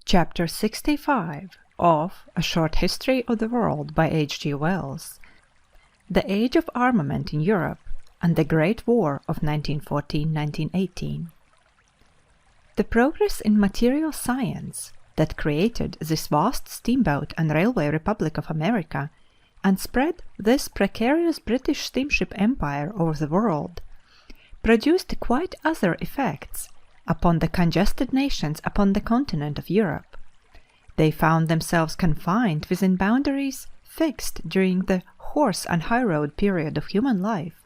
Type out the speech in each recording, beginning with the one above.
Chapter 65 of A Short History of the World by H. G. Wells. The Age of Armament in Europe and the Great War of 1914-1918. The progress in material science that created this vast steamboat and railway republic of America and spread this precarious British steamship empire over the world produced quite other effects upon the congested nations upon the continent of Europe. They found themselves confined within boundaries fixed during the horse and highroad period of human life,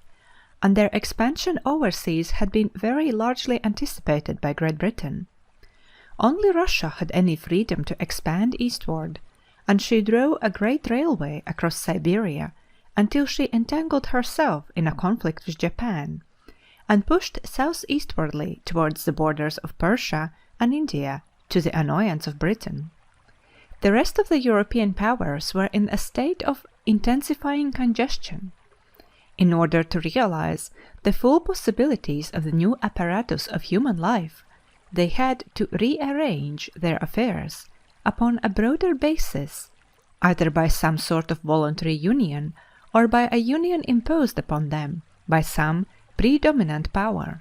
and their expansion overseas had been very largely anticipated by Great Britain. Only Russia had any freedom to expand eastward, and she drew a great railway across Siberia until she entangled herself in a conflict with Japan, and pushed southeastwardly towards the borders of Persia and India to the annoyance of Britain. The rest of the European powers were in a state of intensifying congestion. In order to realize the full possibilities of the new apparatus of human life, they had to rearrange their affairs upon a broader basis, either by some sort of voluntary union or by a union imposed upon them by some predominant power.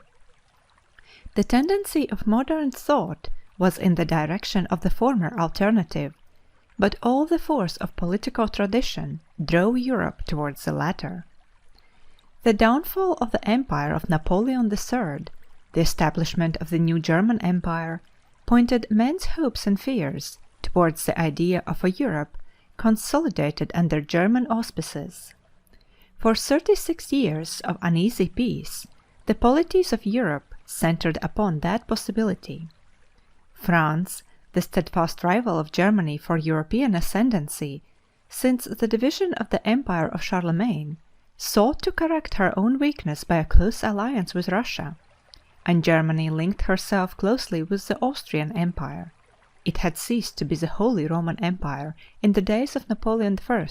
The tendency of modern thought was in the direction of the former alternative, but all the force of political tradition drove Europe towards the latter. The downfall of the empire of Napoleon III, the establishment of the new German Empire, pointed men's hopes and fears towards the idea of a Europe consolidated under German auspices. For 36 years of uneasy peace, the polities of Europe centered upon that possibility. France, the steadfast rival of Germany for European ascendancy since the division of the Empire of Charlemagne, sought to correct her own weakness by a close alliance with Russia, and Germany linked herself closely with the Austrian Empire. It had ceased to be the Holy Roman Empire in the days of Napoleon I,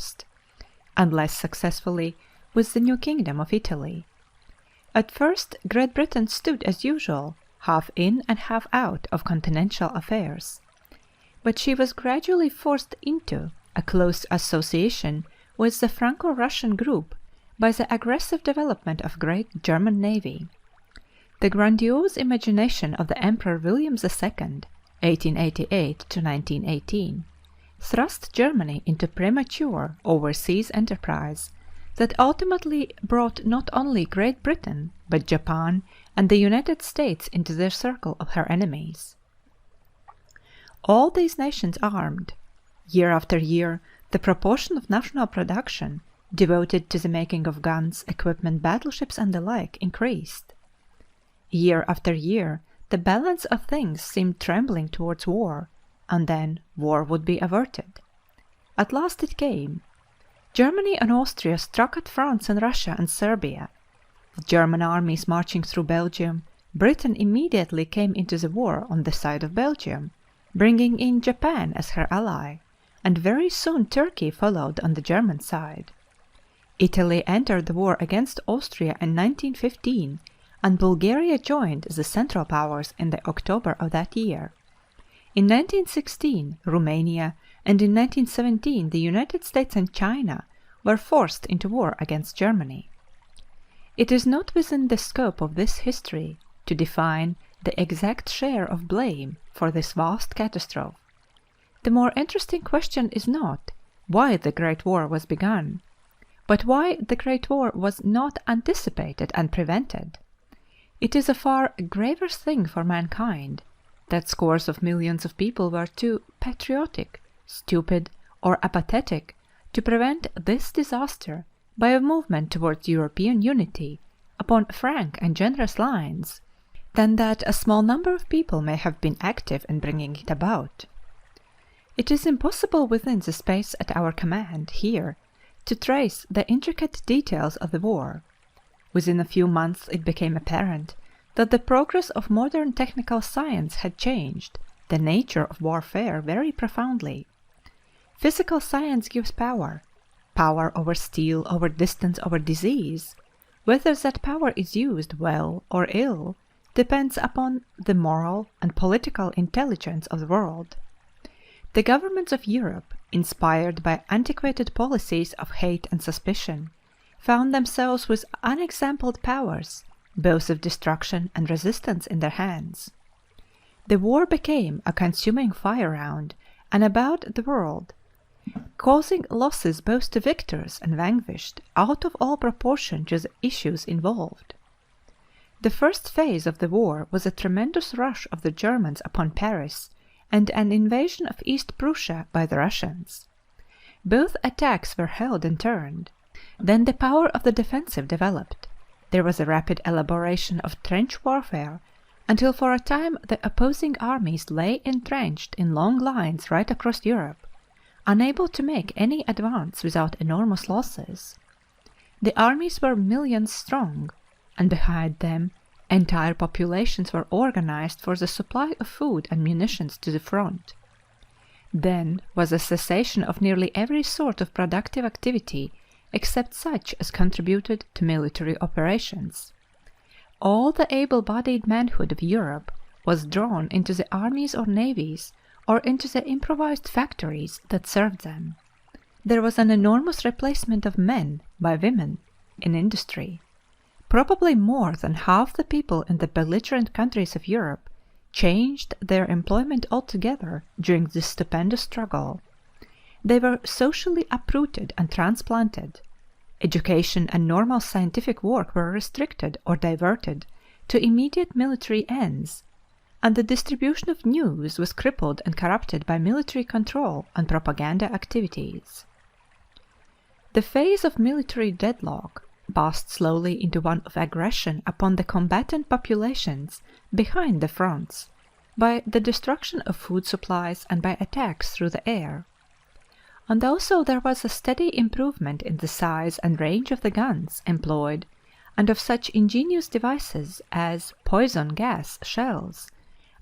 and less successfully with the new kingdom of Italy. At first Great Britain stood as usual, half in and half out of continental affairs, but she was gradually forced into a close association with the Franco-Russian group by the aggressive development of great German navy. The grandiose imagination of the Emperor William II, 1888 to 1918, thrust Germany into premature overseas enterprise that ultimately brought not only Great Britain, but Japan and the United States into the circle of her enemies. All these nations armed. Year after year, the proportion of national production devoted to the making of guns, equipment, battleships, and the like increased. Year after year, the balance of things seemed trembling towards war, and then war would be averted. At last it came. Germany and Austria struck at France and Russia and Serbia. With German armies marching through Belgium, Britain immediately came into the war on the side of Belgium, bringing in Japan as her ally, and very soon Turkey followed on the German side. Italy entered the war against Austria in 1915, and Bulgaria joined the Central Powers in the October of that year. In 1916, Romania, and in 1917 the United States and China were forced into war against Germany. It is not within the scope of this history to define the exact share of blame for this vast catastrophe. The more interesting question is not why the Great War was begun, but why the Great War was not anticipated and prevented. It is a far graver thing for mankind that scores of millions of people were too patriotic, stupid, or apathetic to prevent this disaster by a movement towards European unity upon frank and generous lines, than that a small number of people may have been active in bringing it about. It is impossible within the space at our command here to trace the intricate details of the war. Within a few months it became apparent that the progress of modern technical science had changed the nature of warfare very profoundly. Physical science gives power over steel, over distance, over disease. Whether that power is used well or ill depends upon the moral and political intelligence of the world. The governments of Europe, inspired by antiquated policies of hate and suspicion, found themselves with unexampled powers, both of destruction and resistance, in their hands. The war became a consuming fire round and about the world, causing losses both to victors and vanquished out of all proportion to the issues involved. The first phase of the war was a tremendous rush of the Germans upon Paris and an invasion of East Prussia by the Russians. Both attacks were held and turned. Then the power of the defensive developed. There was a rapid elaboration of trench warfare until for a time the opposing armies lay entrenched in long lines right across Europe, unable to make any advance without enormous losses. The armies were millions strong, and behind them entire populations were organized for the supply of food and munitions to the front. Then was a cessation of nearly every sort of productive activity except such as contributed to military operations. All the able-bodied manhood of Europe was drawn into the armies or navies or into the improvised factories that served them. There was an enormous replacement of men by women in industry. Probably more than half the people in the belligerent countries of Europe changed their employment altogether during this stupendous struggle. They were socially uprooted and transplanted. Education and normal scientific work were restricted or diverted to immediate military ends, and the distribution of news was crippled and corrupted by military control and propaganda activities. The phase of military deadlock passed slowly into one of aggression upon the combatant populations behind the fronts, by the destruction of food supplies and by attacks through the air. And also there was a steady improvement in the size and range of the guns employed and of such ingenious devices as poison gas shells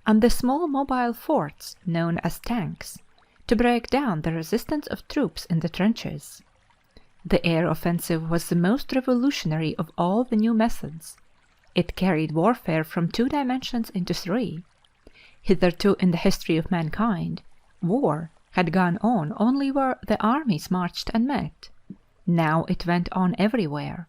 and the small mobile forts known as tanks to break down the resistance of troops in the trenches. The air offensive was the most revolutionary of all the new methods. It carried warfare from 2 dimensions into 3. Hitherto in the history of mankind, war had gone on only where the armies marched and met. Now it went on everywhere.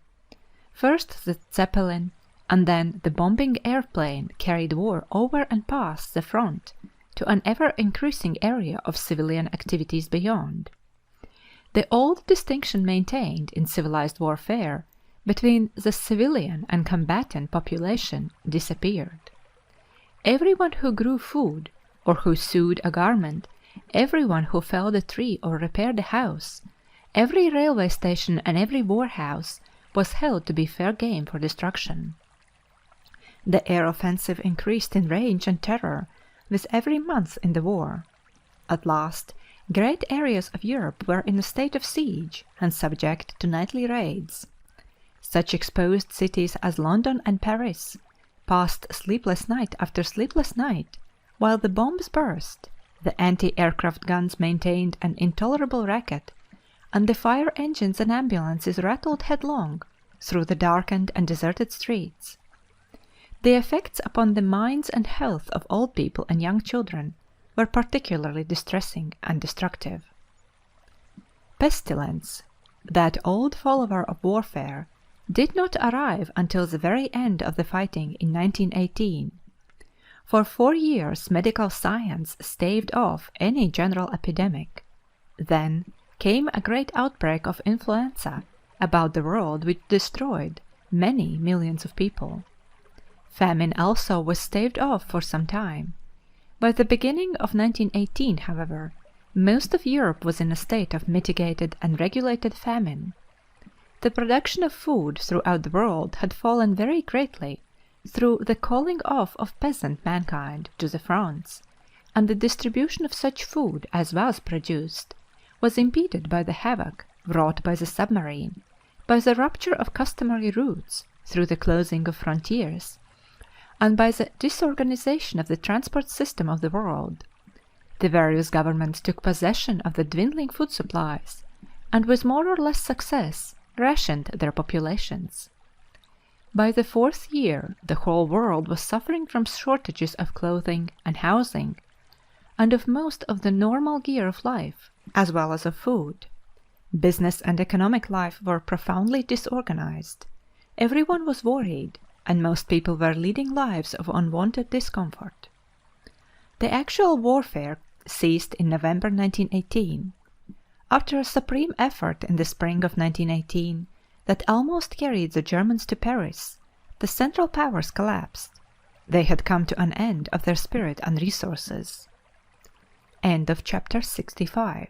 First the Zeppelin, and then the bombing airplane carried war over and past the front to an ever-increasing area of civilian activities beyond. The old distinction maintained in civilized warfare between the civilian and combatant population disappeared. Everyone who grew food, or who sewed a garment, everyone who felled a tree or repaired a house, every railway station and every warehouse was held to be fair game for destruction. The air offensive increased in range and terror with every month in the war. At last, great areas of Europe were in a state of siege and subject to nightly raids. Such exposed cities as London and Paris passed sleepless night after sleepless night while the bombs burst, the anti-aircraft guns maintained an intolerable racket, and the fire engines and ambulances rattled headlong through the darkened and deserted streets. The effects upon the minds and health of old people and young children were particularly distressing and destructive. Pestilence, that old follower of warfare, did not arrive until the very end of the fighting in 1918. For 4 years medical science staved off any general epidemic. Then came a great outbreak of influenza about the world which destroyed many millions of people. Famine also was staved off for some time. By the beginning of 1918, however, most of Europe was in a state of mitigated and regulated famine. The production of food throughout the world had fallen very greatly through the calling off of peasant mankind to the fronts, and the distribution of such food as was produced was impeded by the havoc wrought by the submarine, by the rupture of customary routes through the closing of frontiers, and by the disorganization of the transport system of the world. The various governments took possession of the dwindling food supplies, and with more or less success rationed their populations. By the 4th year the whole world was suffering from shortages of clothing and housing, and of most of the normal gear of life, as well as of food. Business and economic life were profoundly disorganized. Everyone was worried, and most people were leading lives of unwanted discomfort. The actual warfare ceased in November 1918. After a supreme effort in the spring of 1918 that almost carried the Germans to Paris, the Central Powers collapsed. They had come to an end of their spirit and resources. End of chapter 65.